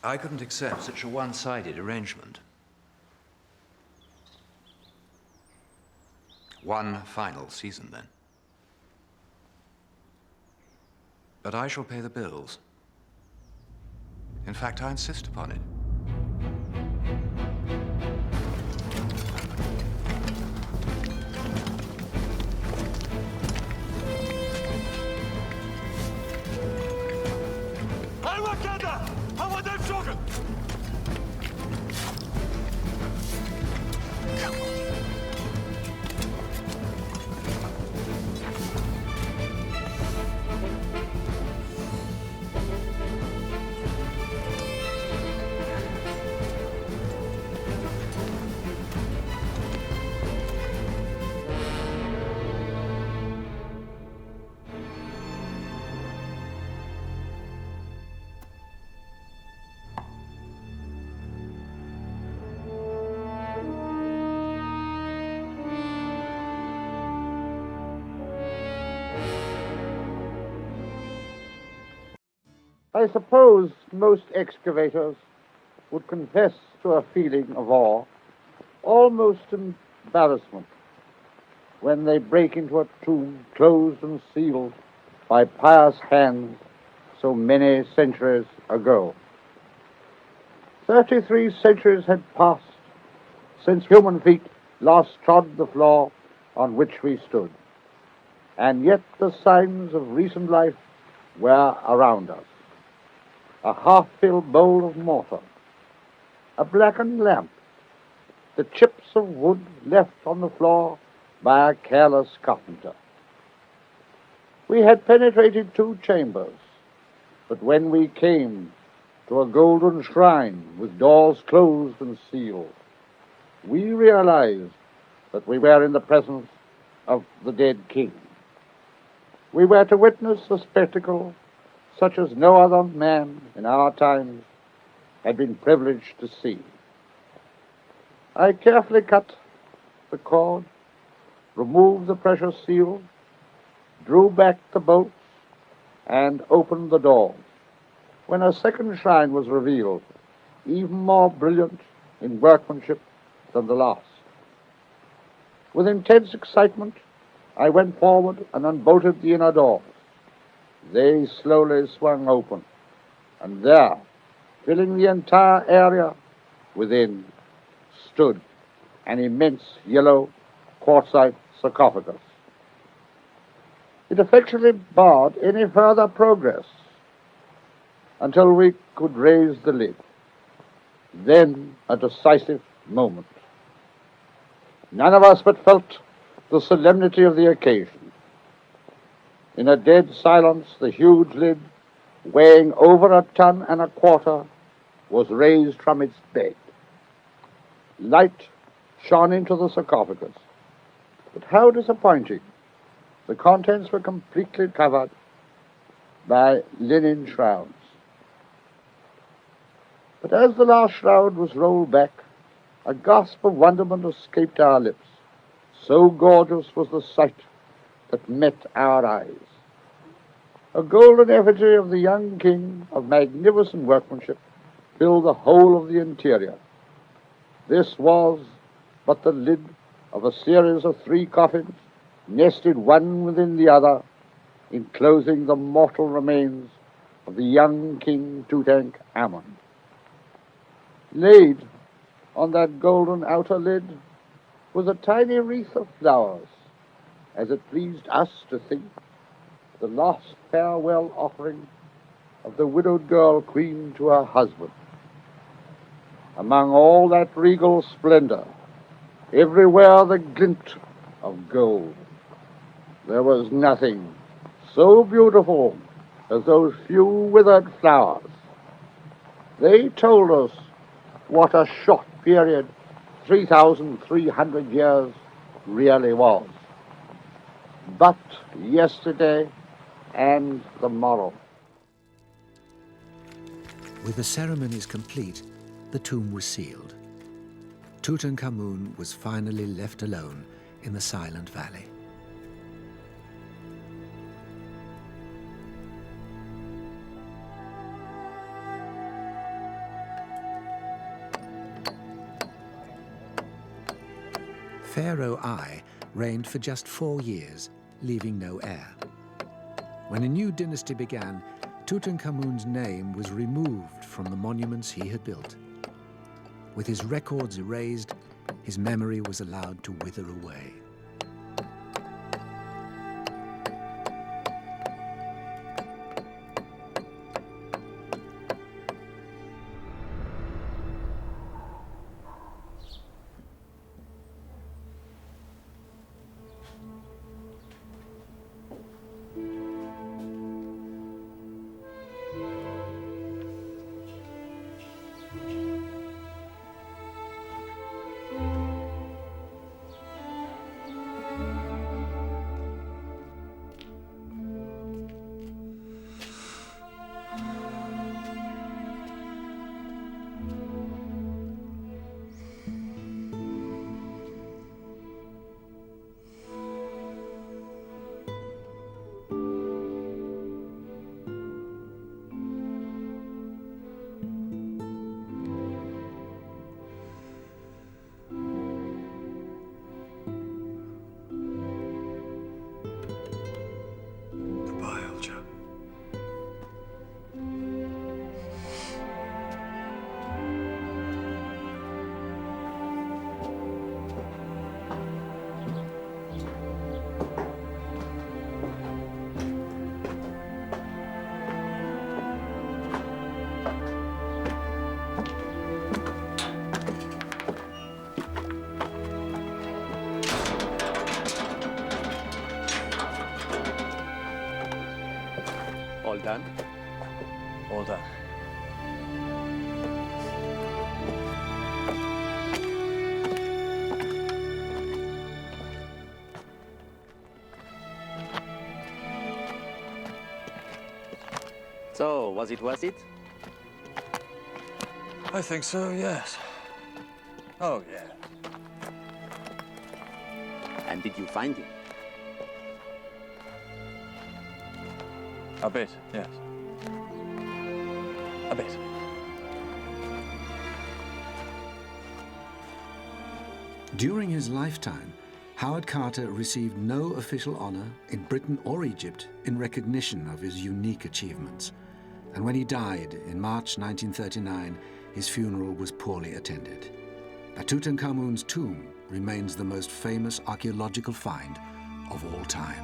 I couldn't accept such a one-sided arrangement. One final season, then. But I shall pay the bills. In fact, I insist upon it. I suppose most excavators would confess to a feeling of awe, almost embarrassment, when they break into a tomb closed and sealed by pious hands so many centuries ago. 33 centuries had passed since human feet last trod the floor on which we stood, and yet the signs of recent life were around us. A half-filled bowl of mortar, a blackened lamp, the chips of wood left on the floor by a careless carpenter. We had penetrated 2 chambers, but when we came to a golden shrine with doors closed and sealed, we realized that we were in the presence of the dead king. We were to witness a spectacle such as no other man in our times had been privileged to see. I carefully cut the cord, removed the precious seal, drew back the bolts, and opened the door, when a second shrine was revealed, even more brilliant in workmanship than the last. With intense excitement, I went forward and unbolted the inner doors. They slowly swung open, and there, filling the entire area within, stood an immense yellow quartzite sarcophagus. It effectually barred any further progress until we could raise the lid. Then a decisive moment. None of us but felt the solemnity of the occasion. In a dead silence, the huge lid, weighing over 1.25 tons, was raised from its bed. Light shone into the sarcophagus, but how disappointing. The contents were completely covered by linen shrouds. But as the last shroud was rolled back, a gasp of wonderment escaped our lips. So gorgeous was the sight that met our eyes. A golden effigy of the young king of magnificent workmanship filled the whole of the interior. This was but the lid of a series of 3 coffins, nested one within the other, enclosing the mortal remains of the young king Tutankhamen. Laid on that golden outer lid was a tiny wreath of flowers, as it pleased us to think, the last farewell offering of the widowed girl queen to her husband. Among all that regal splendor, everywhere the glint of gold, there was nothing so beautiful as those few withered flowers. They told us what a short period 3,300 years really was. But yesterday and the morrow. With the ceremonies complete, the tomb was sealed. Tutankhamun was finally left alone in the silent valley. Pharaoh I reigned for just 4 years, leaving no heir. When a new dynasty began, Tutankhamun's name was removed from the monuments he had built. With his records erased, his memory was allowed to wither away. All done? All done. So, was it worth it? I think so, yes. Oh, yeah. And did you find him? A bit, yes. A bit. During his lifetime, Howard Carter received no official honor in Britain or Egypt in recognition of his unique achievements. And when he died in March 1939, his funeral was poorly attended. But Tutankhamun's tomb remains the most famous archaeological find of all time.